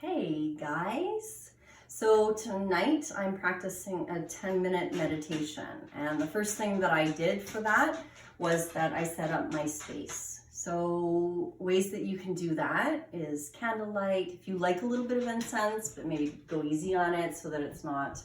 Hey guys, so tonight I'm practicing a 10-minute meditation, and the first thing that I did for that was that I set up my space. So ways that you can do that is candlelight. If you like a little bit of incense, but maybe go easy on it so that it's not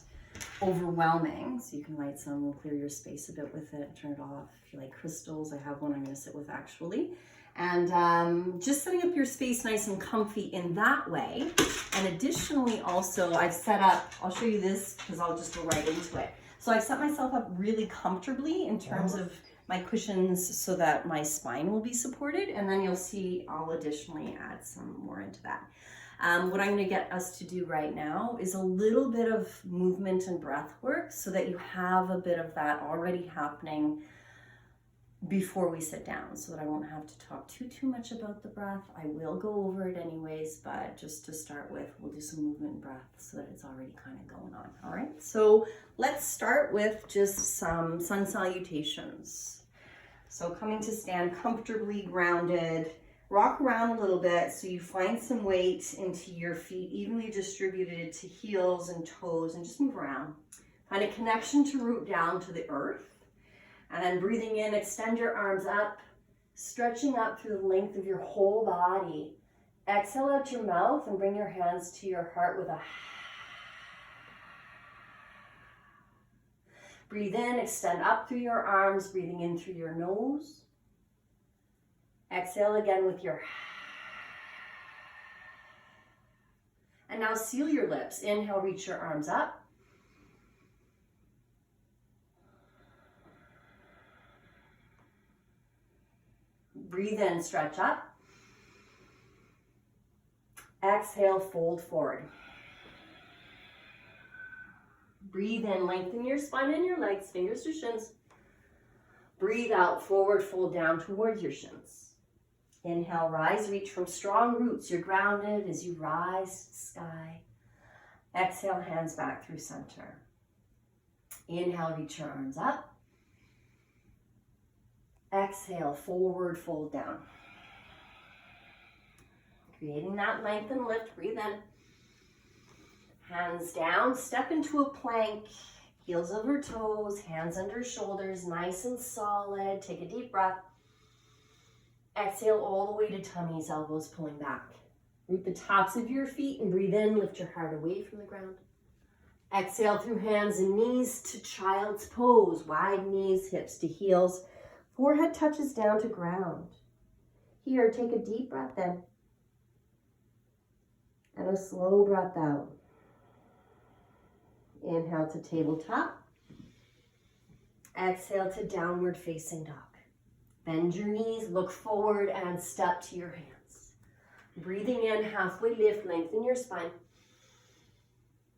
overwhelming. So you can light some, we'll clear your space a bit with it, turn it off. If you like crystals, I have one I'm going to sit with actually. And just setting up your space nice and comfy in that way. And additionally also I've set up, I'll show you this because I'll just go right into it. So I've set myself up really comfortably in terms of my cushions so that my spine will be supported. And then you'll see I'll additionally add some more into that. What I'm going to get us to do right now is a little bit of movement and breath work so that you have a bit of that already happening before we sit down, so that I won't have to talk too much about the breath. I will go over it anyways, but just to start with, we'll do some movement and breath so that it's already kind of going on. All right, so let's start with just some sun salutations. So coming to stand comfortably grounded, rock around a little bit so you find some weight into your feet, evenly distributed to heels and toes, and just move around. Find a connection to root down to the earth. And then breathing in, extend your arms up, stretching up through the length of your whole body. Exhale out your mouth and bring your hands to your heart with a breathe in, extend up through your arms, breathing in through your nose. Exhale again with your and now seal your lips. Inhale, reach your arms up. Breathe in, stretch up. Exhale, fold forward. Breathe in, lengthen your spine and your legs, fingers to shins. Breathe out, forward, fold down towards your shins. Inhale, rise, reach from strong roots. You're grounded as you rise to the sky. Exhale, hands back through center. Inhale, reach your arms up. Exhale, forward, fold down. Creating that length and lift, breathe in. Hands down, step into a plank, heels over toes, hands under shoulders, nice and solid. Take a deep breath. Exhale all the way to tummies, elbows pulling back. Root the tops of your feet and breathe in, lift your heart away from the ground. Exhale through hands and knees to child's pose, wide knees, hips to heels. Forehead touches down to ground. Here, take a deep breath in and a slow breath out. Inhale to tabletop. Exhale to downward facing dog. Bend your knees, look forward and step to your hands. Breathing in, halfway lift, lengthen your spine.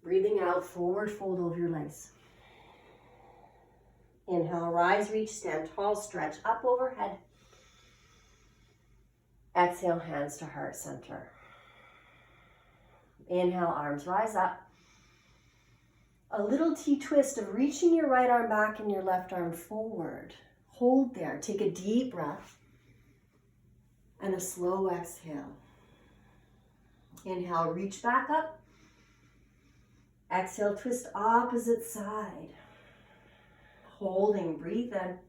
Breathing out, forward fold over your legs. Inhale, rise, reach, stand tall, stretch up overhead. Exhale, hands to heart center. Inhale, arms rise up. A little T-twist of reaching your right arm back and your left arm forward. Hold there, take a deep breath and a slow exhale. Inhale, reach back up. Exhale, twist opposite side. Holding, breathe in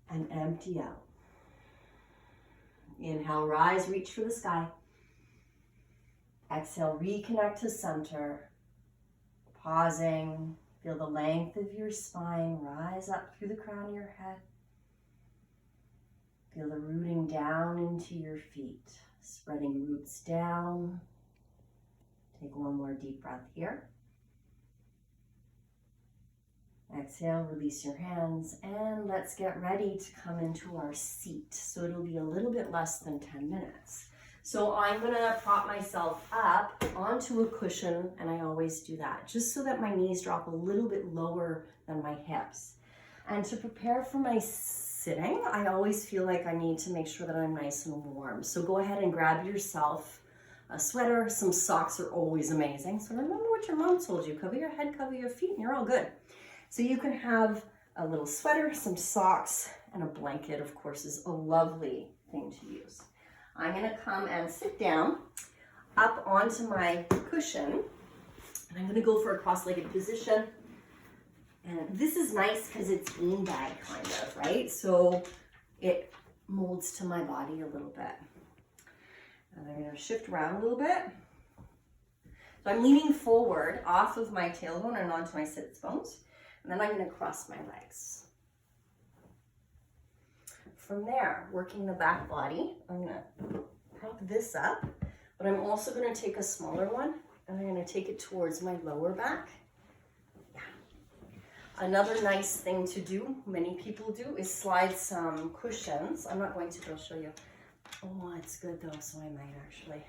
and empty out. Inhale, rise, reach for the sky. Exhale, reconnect to center. Pausing, feel the length of your spine rise up through the crown of your head. Feel the rooting down into your feet, spreading roots down. Take one more deep breath here. Exhale, release your hands, and let's get ready to come into our seat. So it'll be a little bit less than 10 minutes. So I'm gonna prop myself up onto a cushion, and I always do that, just so that my knees drop a little bit lower than my hips. And to prepare for my sitting, I always feel like I need to make sure that I'm nice and warm. So go ahead and grab yourself a sweater. Some socks are always amazing. So remember what your mom told you, cover your head, cover your feet, and you're all good. So you can have a little sweater, some socks, and a blanket, of course, is a lovely thing to use. I'm gonna come and sit down. up onto my cushion, and I'm gonna go for a cross-legged position. And this is nice because it's beanbag kind of, right? So it molds to my body a little bit. And I'm gonna shift around a little bit. So I'm leaning forward off of my tailbone and onto my sits bones. And then I'm gonna cross my legs. From there, working the back body, I'm gonna prop this up, but I'm also gonna take a smaller one and I'm gonna take it towards my lower back. Another nice thing to do, many people do, is slide some cushions. I'm not going to, but I'll show you. Oh, it's good though, so I might actually.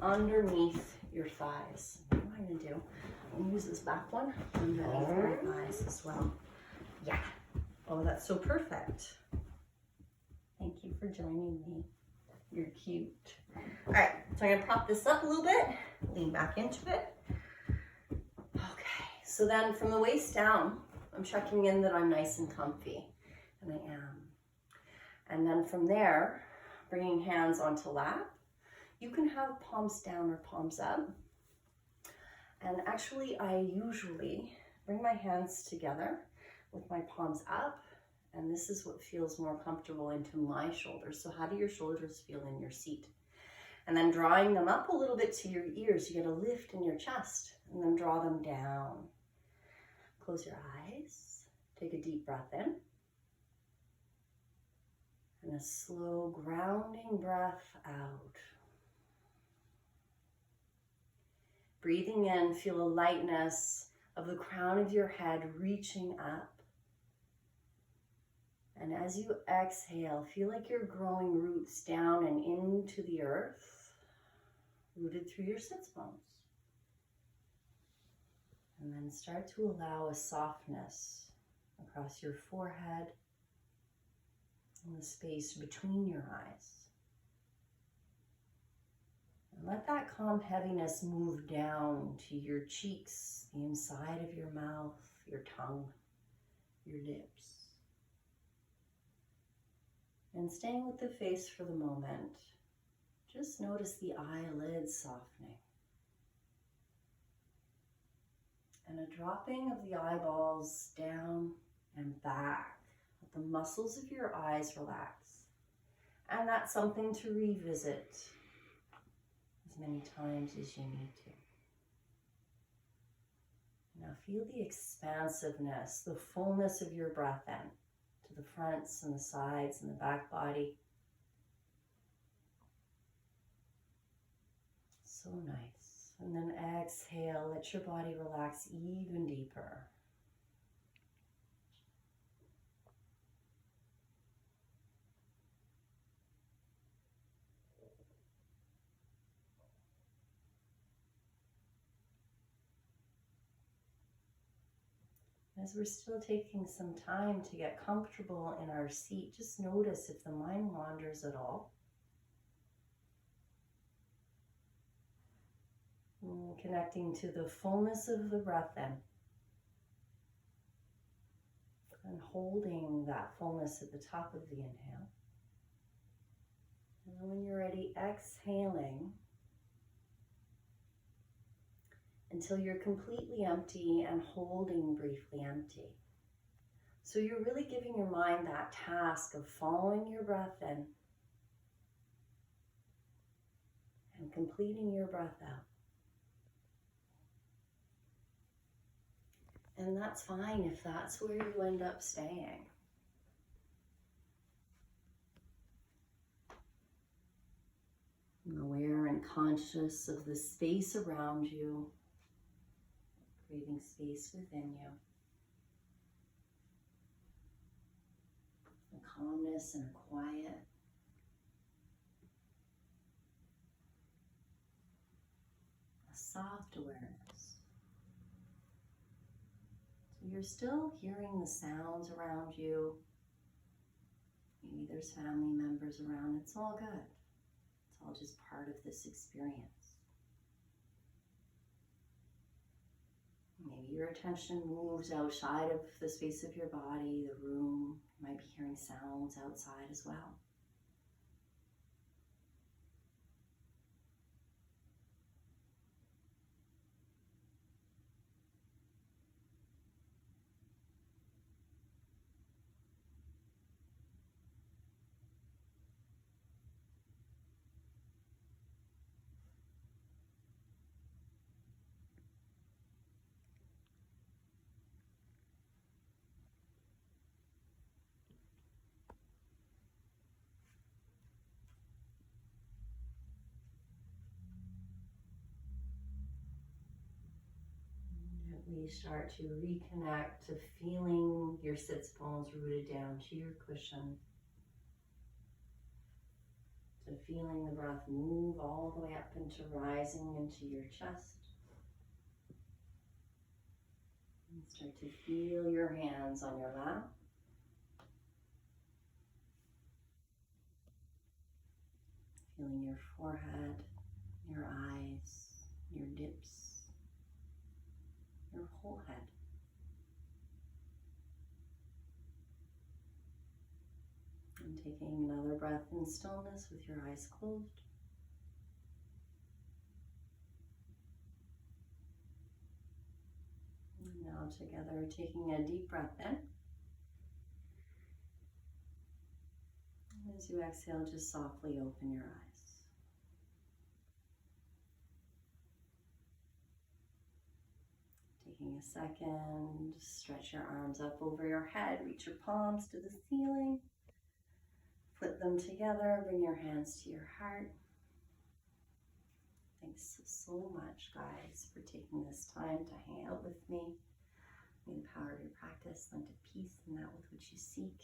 Underneath your thighs. What am I going to do? I'm going to use this back one underneath my thighs as well. Yeah. Oh, that's so perfect. Thank you for joining me. You're cute. All right, so I'm going to prop this up a little bit, lean back into it. So then from the waist down, I'm checking in that I'm nice and comfy, and I am. And then from there, bringing hands onto lap. You can have palms down or palms up. And actually, I usually bring my hands together with my palms up, and this is what feels more comfortable into my shoulders. So how do your shoulders feel in your seat? And then drawing them up a little bit to your ears, you get a lift in your chest, and then draw them down. Close your eyes, take a deep breath in, and a slow grounding breath out. Breathing in, feel a lightness of the crown of your head reaching up. And as you exhale, feel like you're growing roots down and into the earth, rooted through your sits bones. And then start to allow a softness across your forehead and the space between your eyes. And let that calm heaviness move down to your cheeks, the inside of your mouth, your tongue, your lips. And staying with the face for the moment, just notice the eyelids softening. And a dropping of the eyeballs down and back. Let the muscles of your eyes relax. And that's something to revisit as many times as you need to. Now feel the expansiveness, the fullness of your breath in to the fronts and the sides and the back body. So nice. And then exhale, let your body relax even deeper. As we're still taking some time to get comfortable in our seat, just notice if the mind wanders at all. Connecting to the fullness of the breath in. And holding that fullness at the top of the inhale. And then when you're ready, exhaling until you're completely empty and holding briefly empty. So you're really giving your mind that task of following your breath in and completing your breath out. And that's fine if that's where you end up staying. Aware and conscious of the space around you, creating space within you. A calmness and a quiet. A soft awareness. You're still hearing the sounds around you. Maybe there's family members around. It's all good. It's all just part of this experience. Maybe your attention moves outside of the space of your body, the room. You might be hearing sounds outside as well. slowly start to reconnect to feeling your sits bones rooted down to your cushion, to feeling the breath move all the way up into rising into your chest. And start to feel your hands on your lap. Feeling your forehead, your eyes, your dips, your whole head. And taking another breath in stillness with your eyes closed. And now together, taking a deep breath in. And as you exhale, just softly open your eyes. Taking a second, stretch your arms up over your head, reach your palms to the ceiling. Flip them together, bring your hands to your heart. Thanks so much, guys, for taking this time to hang out with me. May the power of your practice lend to peace in that with which you seek.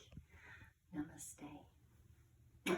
Namaste.